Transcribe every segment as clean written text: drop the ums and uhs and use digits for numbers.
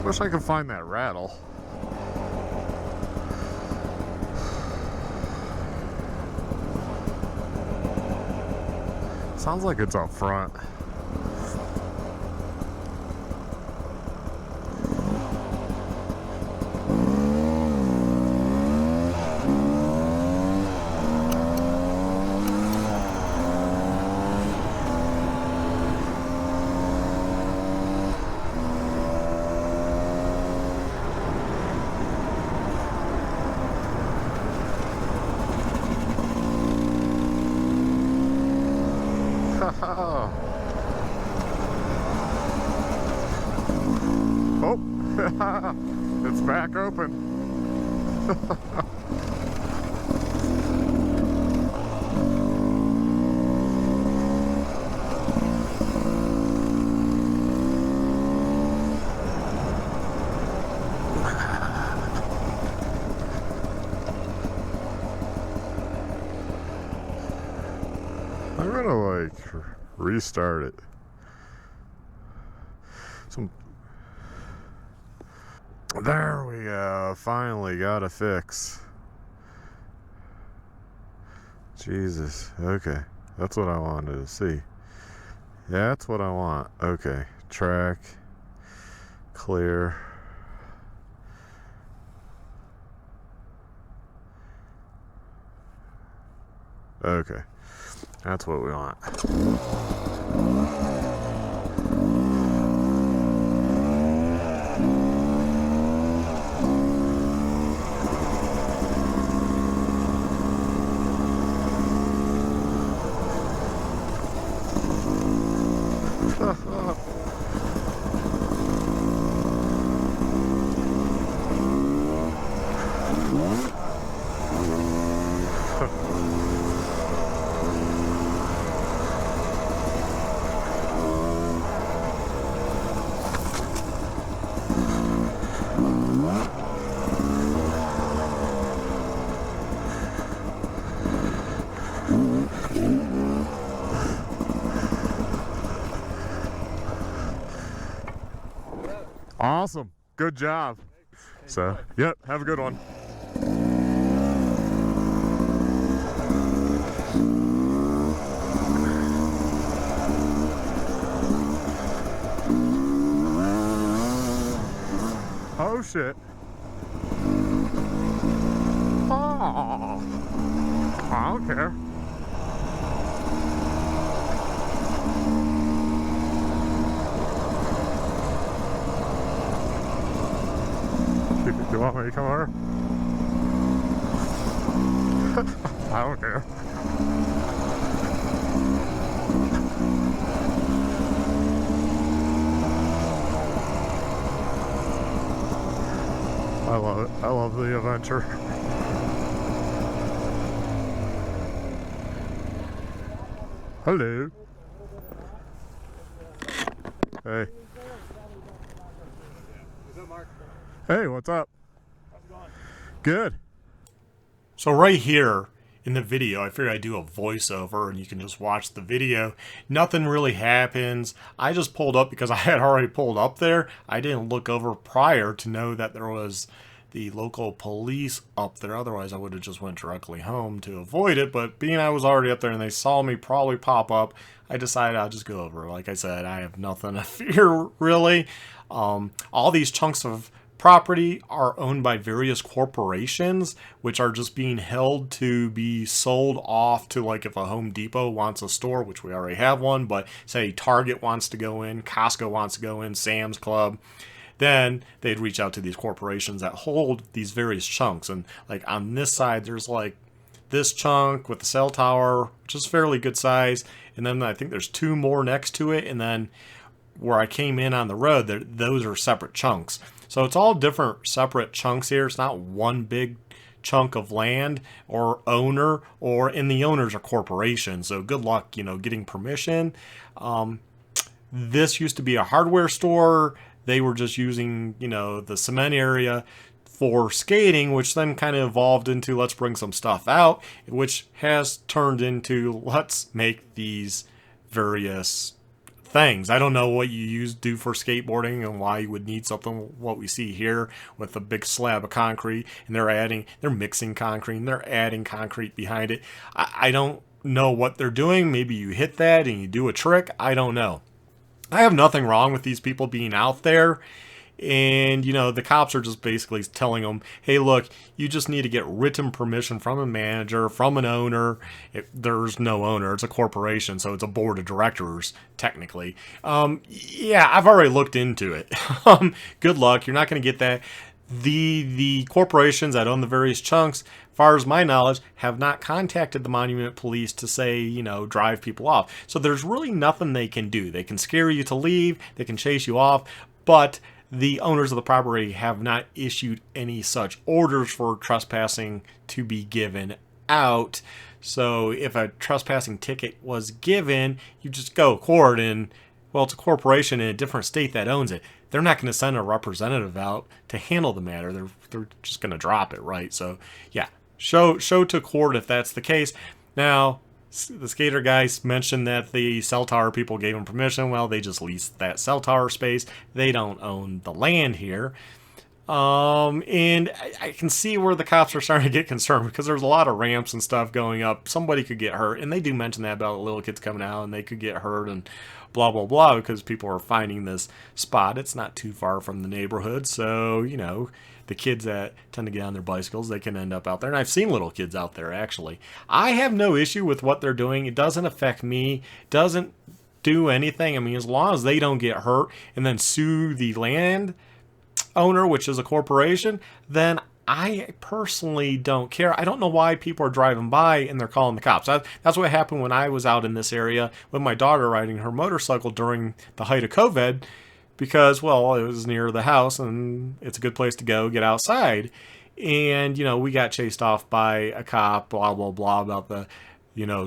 Wish I could find that rattle. Sounds like it's up front. Oh, it's back open. I'm gonna like restart it. There we go. Finally got a fix. Jesus. Okay. That's what I wanted to see. Yeah, that's what I want. Okay. Track. Clear. Okay. That's what we want. Awesome. Good job. So, yep, have a good one. Oh shit. Oh, I don't care. Do you want me to come over? I don't care. I love it. I love the adventure. Hello. Hey. What's up, Mark? Hey, what's up? How's it going? Good. So right here in the video, I figured I'd do a voiceover and you can just watch the video. Nothing really happens. I just pulled up because I had already pulled up there. I didn't look over prior to know that there was the local police up there. Otherwise, I would have just went directly home to avoid it. But being I was already up there and they saw me probably pop up, I decided I'll just go over. Like I said, I have nothing to fear, really. All these chunks of property are owned by various corporations, which are just being held to be sold off to, like, if a Home Depot wants a store, which we already have one, but say Target wants to go in, Costco wants to go in, Sam's Club, then they'd reach out to these corporations that hold these various chunks. And like on this side, there's like this chunk with the cell tower, which is fairly good size. And then I think there's two more next to it. And then where I came in on the road, those are separate chunks. So it's all different separate chunks here. It's not one big chunk of land or owner, or in the owners are corporations. So good luck, getting permission. This used to be a hardware store. They were just using, the cement area for skating, which then kind of evolved into let's bring some stuff out, which has turned into let's make these various things. I don't know what you do for skateboarding and why you would need something what we see here with a big slab of concrete, and they're mixing concrete and they're adding concrete behind it. I don't know what they're doing. Maybe you hit that and you do a trick. I don't know. I have nothing wrong with these people being out there. And, the cops are just basically telling them, hey, look, you just need to get written permission from a manager, from an owner. There's no owner. It's a corporation, so it's a board of directors, technically. Yeah, I've already looked into it. Good luck. You're not going to get that. The corporations that own the various chunks, as far as my knowledge, have not contacted the monument police to say, drive people off. So there's really nothing they can do. They can scare you to leave. They can chase you off. But the owners of the property have not issued any such orders for trespassing to be given out. So if a trespassing ticket was given, you just go to court and, well, it's a corporation in a different state that owns it. They're not going to send a representative out to handle the matter. They're just going to drop it, right? So, yeah, show to court if that's the case. Now, the skater guys mentioned that the cell tower people gave them permission. Well, they just leased that cell tower space. They don't own the land here. And I can see where the cops are starting to get concerned because there's a lot of ramps and stuff going up. Somebody could get hurt. And they do mention that about little kids coming out and they could get hurt and blah, blah, blah, because people are finding this spot. It's not too far from the neighborhood. So, the kids that tend to get on their bicycles, they can end up out there. And I've seen little kids out there, actually. I have no issue with what they're doing. It doesn't affect me. Doesn't do anything. I mean, as long as they don't get hurt and then sue the land owner, which is a corporation, then I personally don't care. I don't know why people are driving by and they're calling the cops. That's what happened when I was out in this area with my daughter riding her motorcycle during the height of COVID. Because, well, it was near the house and it's a good place to go get outside. And, we got chased off by a cop, blah, blah, blah, about the,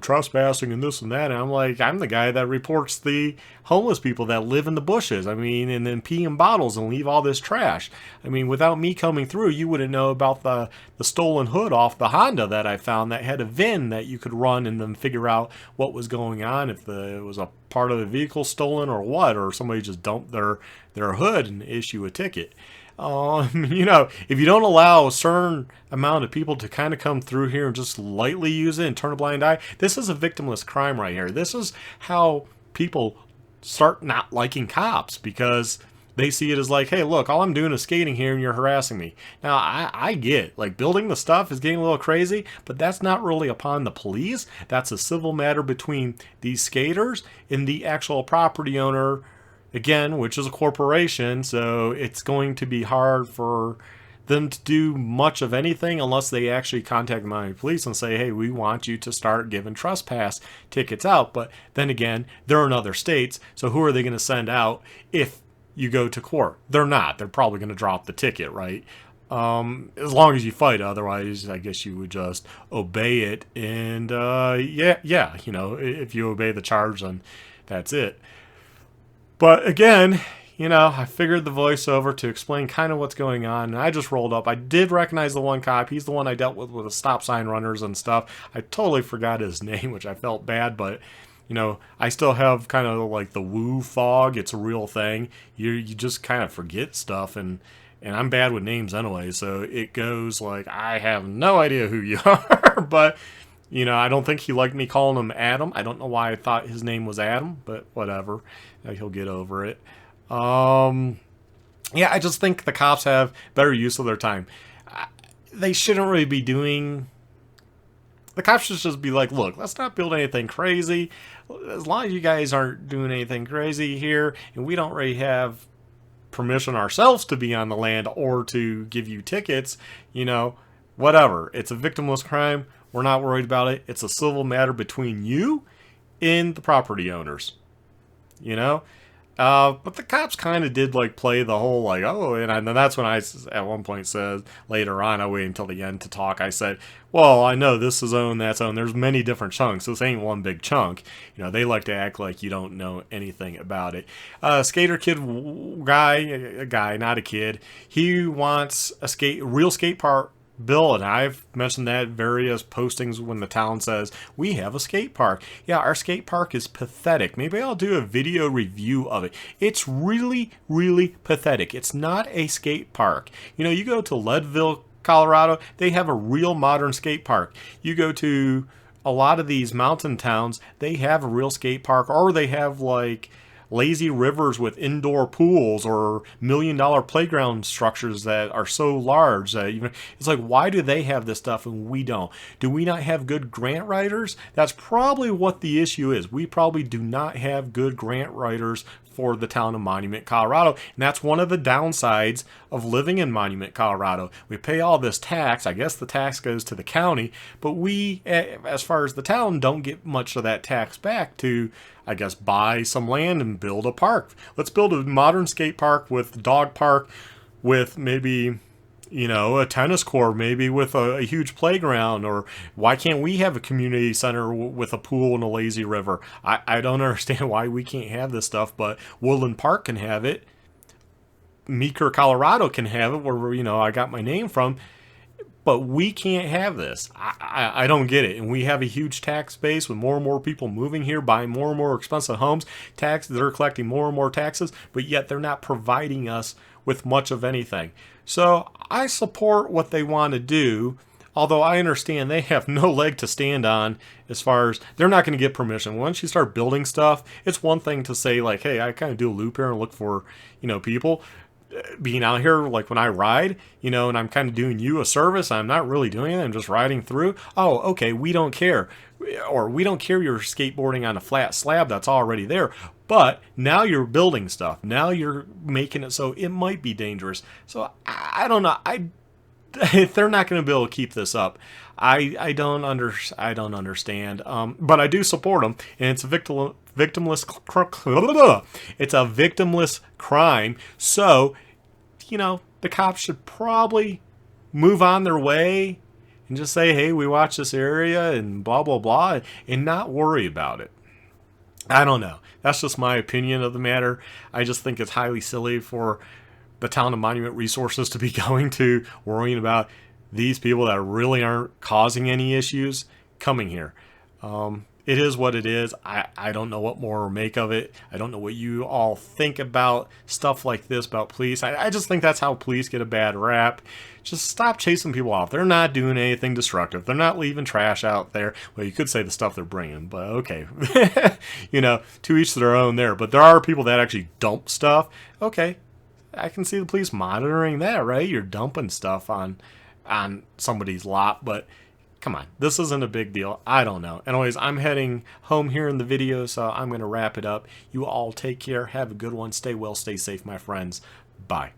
trespassing and this and that. And I'm like, I'm the guy that reports the homeless people that live in the bushes. I mean, and then pee in bottles and leave all this trash. I mean, without me coming through, you wouldn't know about the stolen hood off the Honda that I found that had a VIN that you could run and then figure out what was going on, if it was a part of the vehicle stolen or what, or somebody just dumped their hood and issue a ticket. If you don't allow a certain amount of people to kind of come through here and just lightly use it and turn a blind eye, this is a victimless crime right here. This is how people start not liking cops, because they see it as like, hey, look, all I'm doing is skating here and you're harassing me. Now, I get, like, building the stuff is getting a little crazy, but that's not really upon the police. That's a civil matter between these skaters and the actual property owner, again, which is a corporation, so it's going to be hard for them to do much of anything unless they actually contact the Miami police and say, hey, we want you to start giving trespass tickets out. But then again, they're in other states, so who are they going to send out if you go to court? They're not. They're probably going to drop the ticket, right? As long as you fight. Otherwise, I guess you would just obey it. And if you obey the charge, then that's it. But again, I figured the voiceover to explain kind of what's going on, and I just rolled up. I did recognize the one cop. He's the one I dealt with the stop sign runners and stuff. I totally forgot his name, which I felt bad, but I still have kind of like the woo fog. It's a real thing. You just kind of forget stuff, and I'm bad with names anyway, so it goes like, I have no idea who you are, but I don't think he liked me calling him Adam. I don't know why I thought his name was Adam, but whatever. He'll get over it. I just think the cops have better use of their time. They shouldn't really be doing... The cops should just be like, look, let's not build anything crazy. As long as you guys aren't doing anything crazy here, and we don't really have permission ourselves to be on the land or to give you tickets, whatever. It's a victimless crime. We're not worried about it. It's a civil matter between you and the property owners. But the cops kind of did play the whole and that's when I at one point said later on, I waited until the end to talk. I said, well, I know this is owned, that's owned. There's many different chunks. This ain't one big chunk. They like to act like you don't know anything about it. Skater kid guy, a guy, not a kid. He wants a real skate park Bill, and I've mentioned that various postings when the town says we have a skate park. Yeah, our skate park is pathetic. Maybe I'll do a video review of it. It's really, really pathetic. It's not a skate park. You know, you go to Leadville, Colorado, they have a real modern skate park. You go to a lot of these mountain towns, they have a real skate park, or they have like lazy rivers with indoor pools or $1 million playground structures that are so large that even it's like, why do they have this stuff and we don't? Do we not have good grant writers? That's probably what the issue is. We probably do not have good grant writers for the town of Monument, Colorado. And that's one of the downsides of living in Monument, Colorado. We pay all this tax. I guess the tax goes to the county, but we, as far as the town, don't get much of that tax back to, I guess, buy some land and build a park. Let's build a modern skate park with dog park, with maybe, you know, a tennis court, maybe with a huge playground. Or why can't we have a community center with a pool and a lazy river? I don't understand why we can't have this stuff, but Woodland Park can have it. Meeker, Colorado can have it, where, you know, I got my name from. But we can't have this. I don't get it. And we have a huge tax base with more and more people moving here, buying more and more expensive homes. They're collecting more and more taxes, but yet they're not providing us with much of anything. So I support what they want to do, although I understand they have no leg to stand on as far as they're not going to get permission. Once you start building stuff, it's one thing to say like, hey, I kind of do a loop here and look for, you know, people. Being out here, like when I ride, you know, and I'm kind of doing you a service, I'm not really doing it, I'm just riding through. Oh, okay, we don't care. Or we don't care you're skateboarding on a flat slab that's already there. But now you're building stuff. Now you're making it so it might be dangerous. So I don't know. If they're not going to be able to keep this up, I don't understand. But I do support them, and it's a victimless crime. So, you know, the cops should probably move on their way and just say, hey, we watch this area and blah blah blah, and not worry about it. I don't know. That's just my opinion of the matter. I just think it's highly silly for the town of Monument Resources to be going to worrying about these people that really aren't causing any issues coming here. It is what it is. I don't know what more to make of it. I don't know what you all think about stuff like this, about police. I just think that's how police get a bad rap. Just stop chasing people off. They're not doing anything destructive. They're not leaving trash out there. Well, you could say the stuff they're bringing, but okay. You know, to each their own there. But there are people that actually dump stuff. Okay, I can see the police monitoring that, right? You're dumping stuff on somebody's lot, but come on, this isn't a big deal. I don't know. Anyways, I'm heading home here in the video, so I'm going to wrap it up. You all take care. Have a good one. Stay well, stay safe, my friends. Bye.